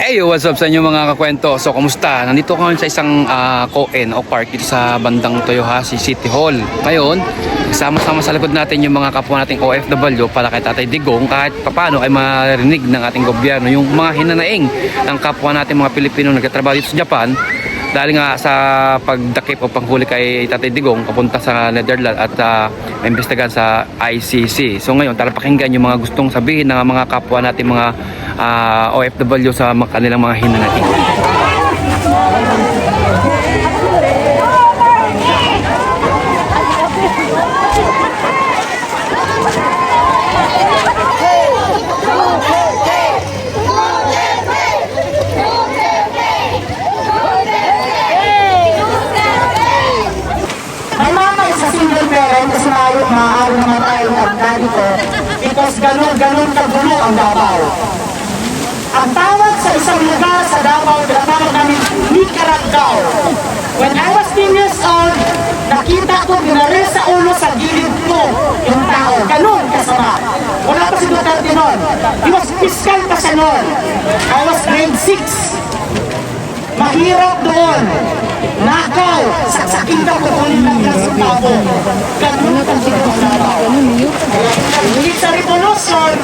Hey, what's up sa inyo mga kakwento? So, kumusta? Nandito ko ngayon sa isang Coen o park dito sa bandang Toyohashi City Hall. Ngayon, sama-sama sa likod natin yung mga kapwa nating OFW para kay Tatay Digong kahit paano ay marinig ng ating gobyerno yung mga hinanaing ng kapwa nating mga Pilipino nagtatrabaho dito sa Japan dahil nga sa pagdakip o panghuli kay Tatay Digong papunta sa Netherlands at imbestigahan sa ICC. So ngayon, tara pakinggan yung mga gustong sabihin ng mga kapwa natin mga OFW sa kanilang mga hinanaing. Maaari namatay ang daddy ko because ganun kagulo ang Davao. Ang tawag sa isang lugar sa Davao, tinatawag namin Nicaragao. When I was 10 years old, nakita ko ginaril sa ulo sa gilid ko yung tao. Ganun kasama. Wala pa si Duterte noon. He was fiscal pa siya noon. I was grade 6. Mahirap doon. Nakaw, saksakin ka kukunin ng kasutabo. Ganun ang sinagawa. Hindi sa revolution,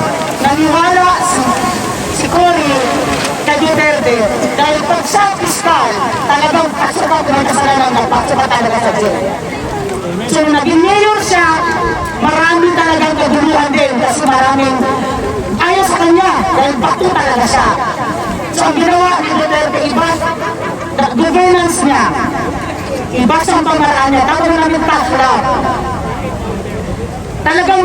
naniwala si Cory kay Duterte dahil pag siya fiskal, talagang pasukat ng kasalanan ng pasukat talaga sa jail. So naging mayor siya, marami talagang kaguluhan din kasi maraming ayaw sa kanya dahil bato talaga siya. So ang ginawa ni Duterte, iba governance niya, iba sa pamaraan niya, tapos namin tough love. Talagang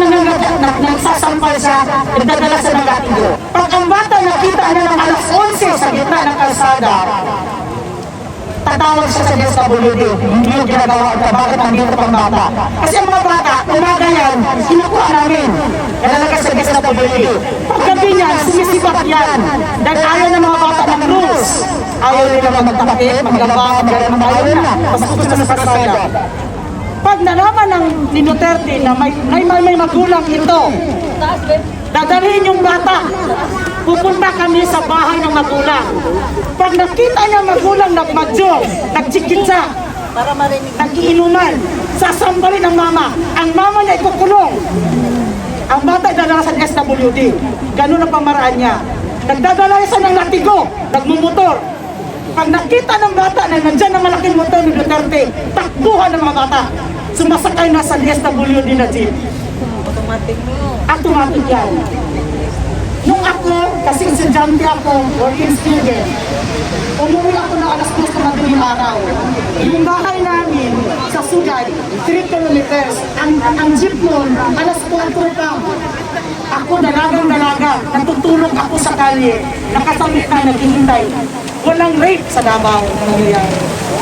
nagsasampal siya, nagdadala sa ng latigo. Pag ang bata nakita niya ng alas 11 sa gitna ng kalsada, tatawag siya sa DSWD, hindi yung ginagawa ito, bakit nandito pang bata? Kasi ang mga bata, umaga yan, kinukuha namin, nalalagay sa DSWD. Paggabi niyan, sumisipat yan, dahil ayaw ng mga bata ng rules. Ayaw nila magtakip, maglaba, ayaw nila, mas gusto sa kalsada. Pag nalaman ng ni Duterte na may magulang ito, dadalhin yung bata, pupunta kami sa bahay ng magulang. Pag nakita niya magulang nagmadyo, nagtsikitsa, nag-iinuman, sasambalin ang mama. Ang mama niya ikukulong. Ang bata idadala sa SWD. Ganun ang pamaraan niya. Nagdadala siya ng latigo, nagmumotor. Pag nakita ng bata na nandyan ang malaking motor ni Duterte, takbuhan ng mga bata. Sumasakay na sa SWD na jeep. Automatic yan. Nung ako, kasi estudyante ako, working student, umuwi ako na alas 2 ng madaling araw. Yung bahay namin sa Sugay, 3 kilometers. Ang jeep nun, alas 4 pa. Ako dalagang-dalaga, natutulog ako sa kalye, nakasamit na naghihintay. Walang rape sa Davao,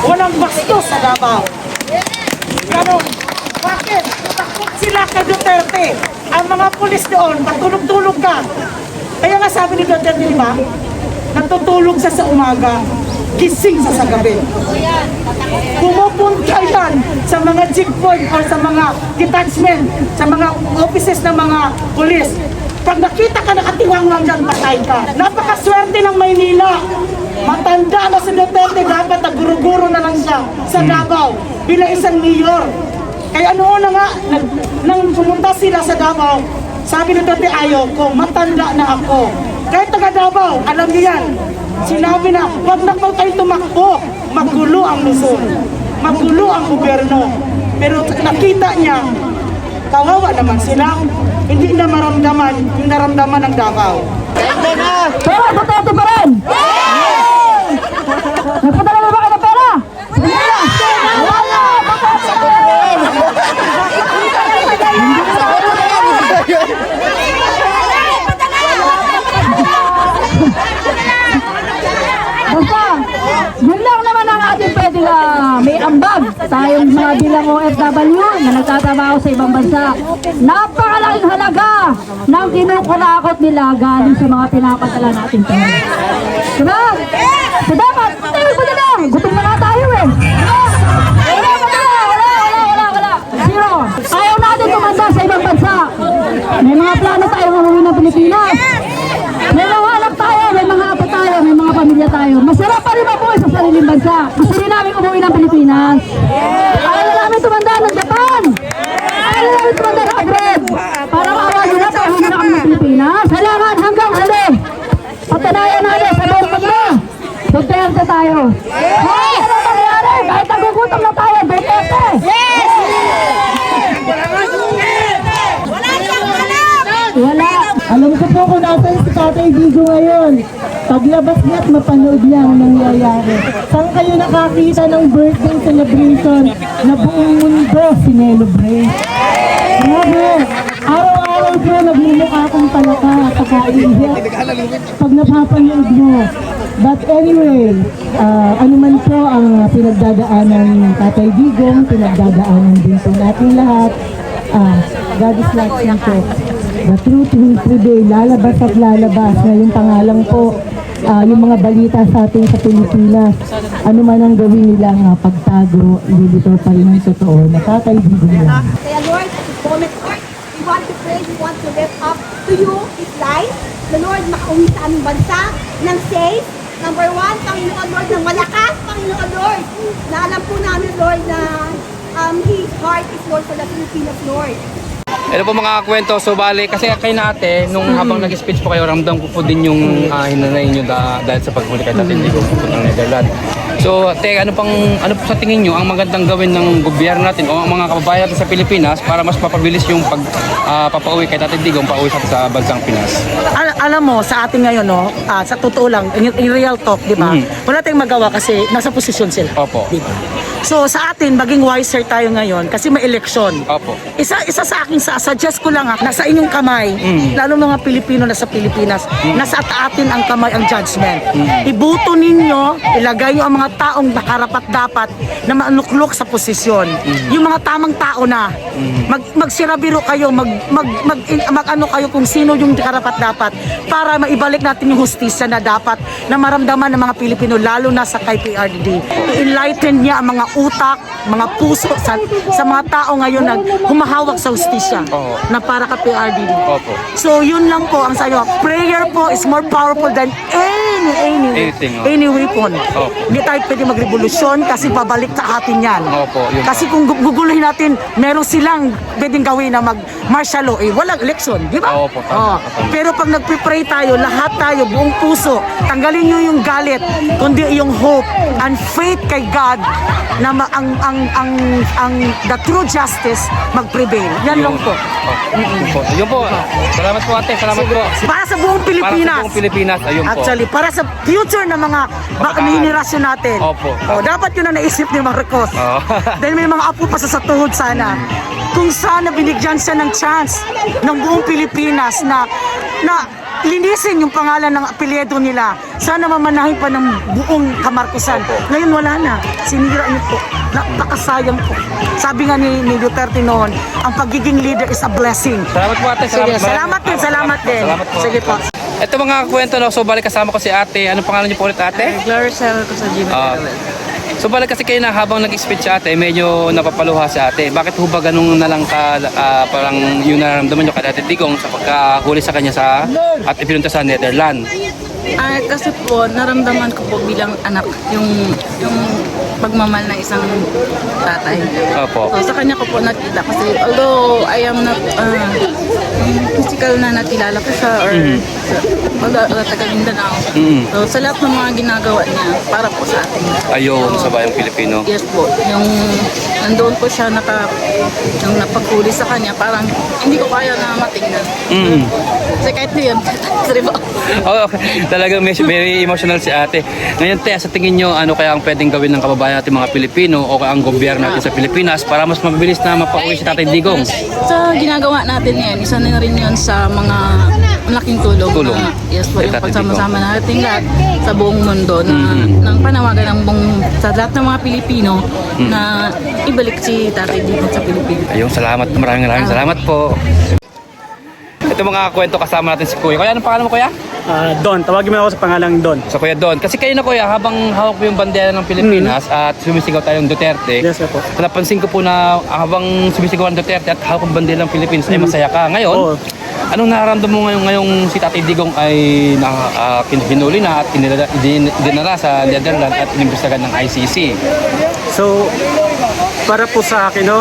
walang bastos sa Davao. Ganon. Bakit? Takot sila kay Duterte. Ang mga pulis doon, patulog-tulog ka. Kaya nga sabi ni Duterte, di ba? Natutulog siya sa umaga, gising sa gabi. Pumupunta yan sa mga checkpoint or sa mga detachment, sa mga offices ng mga pulis. Pag nakita ka nakatiwangwang dyan, patay ka. Napakaswerte ng Maynila. Matanda na si Duterte, dapat naguro-guro na lang siya sa Davao bilang isang mayor. Kaya noon na nga, nang pumunta sila sa Davao, sabi ni Duterte, ayaw ko, matanda na ako. Kahit taga Davao, alam niyo yan. Sinabi na, huwag na po kayo tumakbo. Magulo ang Luzon. Magulo ang gobyerno. Pero nakita niya, kawawa naman sila. Hindi na maramdaman yung naramdaman ng Davao. Pero Duterte pa rin! Nagpadala mo ba kayo ng pera? Wala! Basta, yun lang naman ang ating pwedeng may ambag tayong mga bilang OFW na nagtatrabaho sa ibang bansa. Napakalaking halaga ng kinukunakot nila galing sa mga pinapadala natin pera. Diba? So dapat, tayo pa na lang. Gutom na nga tayo eh. Wala. Zero. Ayaw natin tumanda sa ibang bansa. May mga plano tayo umuwi ng Pilipinas. May mga anak tayo, may mga apo tayo, may mga pamilya. sariling bansa. Gusto rin namin umuwi ng Pilipinas. Ayaw na namin tumanda ng Japan. Ayaw na namin tumanda ng abroad. Para maawa nyo na, pauwi na kami ng Pilipinas. Kailangan hanggang huli. Patunayan natin sa buong mundo. Duterte tayo. Hey! Ano nangyari? Kahit nagugutom na tayo, Duterte! Yes! Wala. Alam ko po kung nasan si Tatay Digo ngayon. Paglabas niya at mapanood niya ang nangyayari. Saan kayo nakakita ng birthday celebration na buong mundo sinelebrate? Grabe! Araw-araw po nagmumukha akong palaka at kakaiiyak pag napapanood mo. But anyway, ano man po ang pinagdadaanan ng Tatay Digong, pinagdadaanan din po natin lahat. God is watching po. The truth will prevail, lalabas at lalabas. Ngayon pa nga lang po, yung mga balita sa atin sa Pilipinas, ano man ang gawin nilang pagtago, ililito pa rin ang totoo. Nakakaibigan lang. Kaya Lord, at this moment, Lord, we want to pray, we want to lift up to you His life. The Lord, makauwi sa aming bansa ng safe. Number one, Panginoon Lord, ng malakas, Panginoon Lord. Na alam po namin, Lord, na His heart is Lord for the Filipinos, Lord. Ito po mga kwento, so bali, kasi kay nate, nung habang nag-speech po kayo, ramdam ko po din yung hinanayin nyo dahil sa paghuli kay Tatay Digong po ng Netherlands. So, ano po sa tingin nyo ang magandang gawin ng gobyerno natin o ang mga kababayan natin sa Pilipinas para mas mapabilis yung papauwi kay Tatay Digong, pauwi sa bansang Pinas? Alam mo, sa atin ngayon, no, sa totoo lang, in real talk, di ba? Wala tayong magawa kasi nasa posisyon sila. Opo. Di ba? So, sa atin, maging wiser tayo ngayon kasi may eleksyon. Opo. Isa sa akin, suggest ko lang nasa inyong kamay, lalo mga Pilipino na sa Pilipinas, nasa atin ang kamay, ang judgment. Ibuto ninyo, ilagay nyo ang mga taong nakarapat-dapat na manuklok sa posisyon. Yung mga tamang tao na, magsirabiro kayo, mag-ano kayo kung sino yung karapat-dapat para maibalik natin yung hustisya na dapat na maramdaman ng mga Pilipino, lalo na sa kay PRD. I-enlighten niya ang mga utak, mga puso sa mga tao ngayon na humahawak sa hustisya na para ka PRD. Opo. So yun lang po ang sayo. Prayer po is more powerful than any weapon. Opo. Hindi tayo pwede magrevolusyon kasi babalik sa atin yan. Opo, yun Kasi kung guguluhin natin, meron silang pwedeng gawin na mag-martial law, walang eleksyon, di ba? Opo, tama. Pero pag nagpipray tayo, lahat tayo, buong puso, tanggalin nyo yung galit, kundi yung hope and faith kay God na the true justice mag-prevail. Yan lang po. Yun po. Salamat po ate, salamat po. Para sa buong Pilipinas. Para sa buong Pilipinas, ayun po. Actually, para sa future ng mga henerasyon natin. Opo. Dapat yun ang naisip ni Marcos. Oo. Dahil may mga apo pa sa tuhod sana. Kung sana binigyan siya ng chance ng buong Pilipinas na linisin yung pangalan ng apelyido nila. Sana mamanahin pa ng buong Kamarkusan. Ngayon wala na. Sinira niyo po. Napakasayang po. Sabi nga ni Duterte noon, ang pagiging leader is a blessing. Salamat po ate. Sige, salamat din. Salamat po. Sige po. Ito mga kwento, no? So balik kasama ko si ate. Anong pangalan niyo po ulit ate? Gloricel ko sa Gmail. So balik kasi kayo na habang nag-speech si ate, medyo napapaluha si ate. Bakit ho ba ganun na lang parang yung nararamdaman nyo kay Tatay Digong sa pagkahuli sa kanya at ipinunta sa Netherlands? Kasi po, naramdaman ko po bilang anak yung pagmamahal ng isang tatay. Opo. So, sa kanya ko po nakita kasi although I am not physical na nakilala ko siya or taga Mindanao. So sa lahat ng mga ginagawa niya para po sa atin. Ayun, sa bayang Pilipino. Yes po, yung nandoon po siya yung napaghuli sa kanya, parang hindi ko kaya na matingnan. Kasi kahit yun, sorry po. Oh, talagang very emotional si ate. Ngayon te, sa tingin nyo, ano kaya ang pwedeng gawin ng kababayan natin mga Pilipino o ang gobyerno natin sa Pilipinas para mas mabilis na mapauwi si Tatay Digong? Sa ginagawa natin yan, isa na rin yun sa mga malaking tulong. Na, yes po, Kay yung Tatay pagsama-sama natin lahat sa buong mundo ng panawagan sa lahat ng mga Pilipino na ibalik si Tatay Digong sa Pilipinas. Ayun, salamat. Maraming salamat po. Ito mga kwento kasama natin si Kuya. Kuya, anong pangalan mo Kuya? Don, tawagin mo ako sa pangalang Don. So Kuya Don, kasi kayo na Kuya, habang hawak mo yung bandera ng Pilipinas at sumisigaw tayong Duterte, Yes, po. napansin ko po na habang sumisigaw ang Duterte at hawak ang bandera ng Pilipinas ay masaya ka. Ngayon, Oo. Anong nararamdaman mo ngayong si Tatay Digong ay hinuli na at dinala sa Netherlands at inimbestigahan ng ICC? So, para po sa akin, no?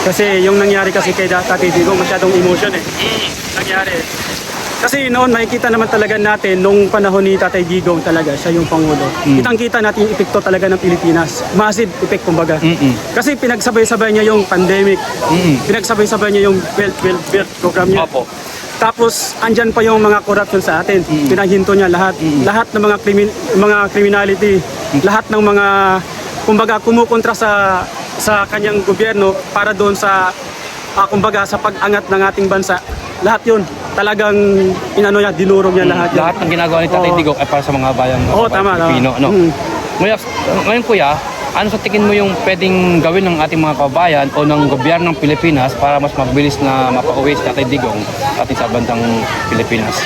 Kasi yung nangyari kasi kay Tatay Digong, masyadong emotion eh. Nangyari. Kasi noon makikita naman talaga natin nung panahon ni Tatay Digong talaga siya yung Pangulo. Kitang-kita natin yung epekto talaga ng Pilipinas. Massive effect kumbaga. Kasi pinagsabay-sabay niya yung pandemic. Pinagsabay-sabay niya yung Belt program niya. Opo. Tapos andyan pa yung mga corruption sa atin. Pinahinto niya lahat. Lahat ng mga criminality, lahat ng mga kumbaga kumukontra sa kanyang gobyerno para doon sa kumbaga sa pag-angat ng ating bansa. Lahat 'yun. Talagang inano niya, dinurog niya lahat. Yan. Lahat ng ginagawa ni Tatay Oo. Digong ay para sa mga bayan Tama. Pilipino. Ano? Ngayon kuya, ano sa tingin mo yung pwedeng gawin ng ating mga kabayan o ng gobyerno ng Pilipinas para mas mabilis na mapauwi si Tatay Digong ating sa bandang Pilipinas?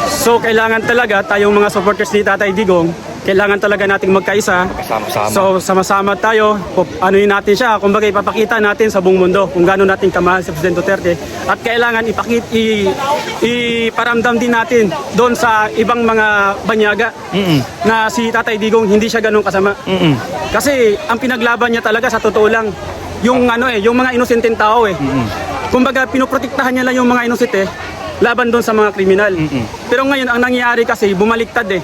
So kailangan talaga tayong mga supporters ni Tatay Digong, kailangan talaga nating magkaisa. Kasama-sama. So sama-sama tayo, anuhin natin siya, kumbaga ipapakita natin sa buong mundo kung gaano natin kamahal si Presidente Duterte. At kailangan iparamdam din natin doon sa ibang mga banyaga na si Tatay Digong hindi siya ganun kasama. Kasi ang pinaglaban niya talaga sa totoo lang, yung yung mga inosenteng tao eh. Kumbaga pinoprotektahan niya lang yung mga inosente laban doon sa mga kriminal. Pero ngayon ang nangyayari kasi bumaliktad eh.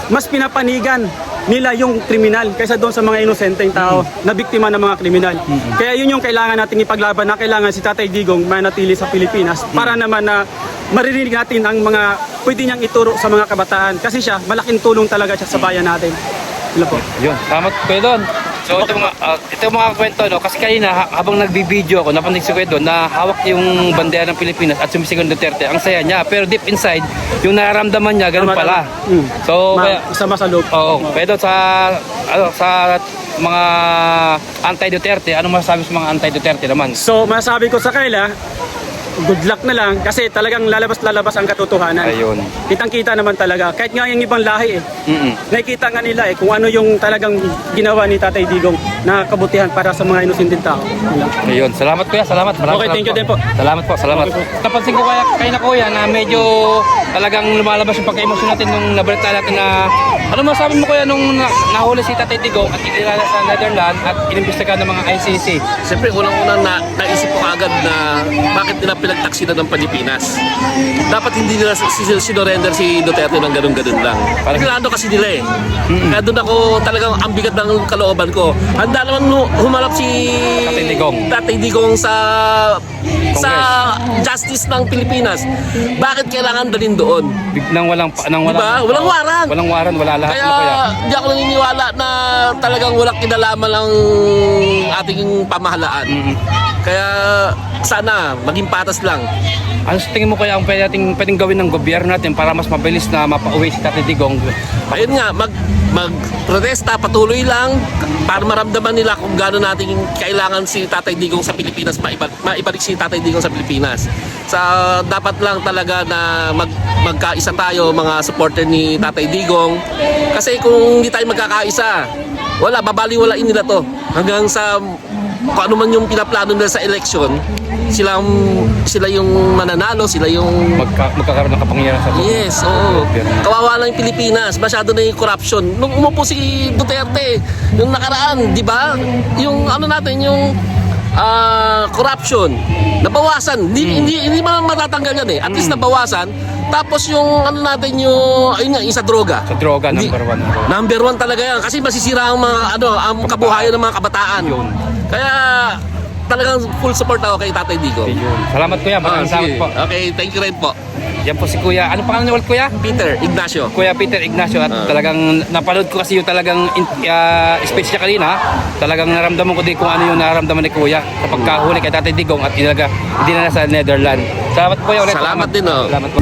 Mas pinapanigan nila yung kriminal kaysa doon sa mga inosenteng tao na biktima ng mga kriminal. Kaya yun yung kailangan nating ipaglaban, na kailangan si Tatay Digong manatili sa Pilipinas para naman na maririnig natin ang mga pwede niyang ituro sa mga kabataan kasi siya malaking tulong talaga siya sa bayan natin. Sila po. Yun, tama kuya Don. So ito mga kwento, no? Kasi kanina habang nagbibideo ako, napansin si kuya Don na hawak yung bandera ng Pilipinas at sumisigaw ng Duterte. Ang saya niya, pero deep inside, yung nararamdaman niya, ganun pala. So, Sama sa loob. oo, pero sa mga anti-Duterte, ano masasabi sa mga anti-Duterte naman? So masasabi ko sa kanila, good luck na lang kasi talagang lalabas ang katotohanan. Ayun. Kitang-kita naman talaga. Kahit nga yung ibang lahi nakikita nga nila kung ano yung talagang ginawa ni Tatay Digong na kabutihan para sa mga inosenteng tao. Ayun, salamat kuya, salamat. Maraming Okay, thank you salamat din po. Salamat po, salamat. Napansin ko kaya na kuya na medyo talagang lumalabas yung pagka-emosyon natin nung nabalita natin na ano masabi mo kuya nung nahuli si Tatay Digong at inilala sa Netherlands at inimbestigahan ng mga ICC? Siyempre, unang-unang naisip ko agad na bakit nila pinagtaksina ng Pilipinas. Dapat hindi nila sinorender si Duterte ng ganun-ganun lang. Pinilando kasi nila eh. Kaya doon ako talagang ang bigat ng kalooban ko. Handa naman humarap si Tatay Digong sa justice ng Pilipinas. Bakit kailangan dalhin doon? Nang walang Diba? Walang waran. Walang waran, wala lahat. Kaya Ano kuya? di ako naniniwala na talagang walang kinalaman ng ating pamahalaan. Kaya sana maging patas lang. Ano sa tingin mo kaya ang pwedeng gawin ng gobyerno natin para mas mabilis na mapauwi si Tatay Digong? Ayun nga, mag-protesta patuloy lang para maramdaman nila kung gaano natin kailangan si Tatay Digong sa Pilipinas, maibalik si Tatay Digong sa Pilipinas. Dapat lang talaga na magkaisa tayo mga supporter ni Tatay Digong. Kasi kung hindi tayo magkakaisa, babaliwalain nila to. Hanggang sa kung ano man yung pinaplano nila sa election, sila yung mananalo, sila yung Magkakaroon ng kapangyarihan sa yes, oo. Kawawa lang yung Pilipinas, masyado na yung corruption. Nung umupo si Duterte, yung nakaraan, di ba? Yung natin, yung corruption, nabawasan. Hindi man matatanggal yan eh. At least nabawasan. Tapos yung natin yung, ayun nga, yung sa droga. Sa droga, number one. Number one talaga yan. Kasi masisira ang mga, ang kabuhayan ng mga kabataan. Kaya talagang full support ako kay Tatay Digong. Ayun. Salamat kuya, maraming salamat Sige. po. Okay, thank you rin po. Yan po si kuya. Ano pangalan niyo ulit kuya? Peter Ignacio. Kuya Peter Ignacio at talagang napanood ko kasi yung talagang speech niya kanina. Talagang naramdaman ko din kung ano yung naramdaman ni kuya sa pagkahuli kay Tatay Digong at dinala sa Netherlands. Salamat po kuya ulit. Salamat din, oh. Salamat po.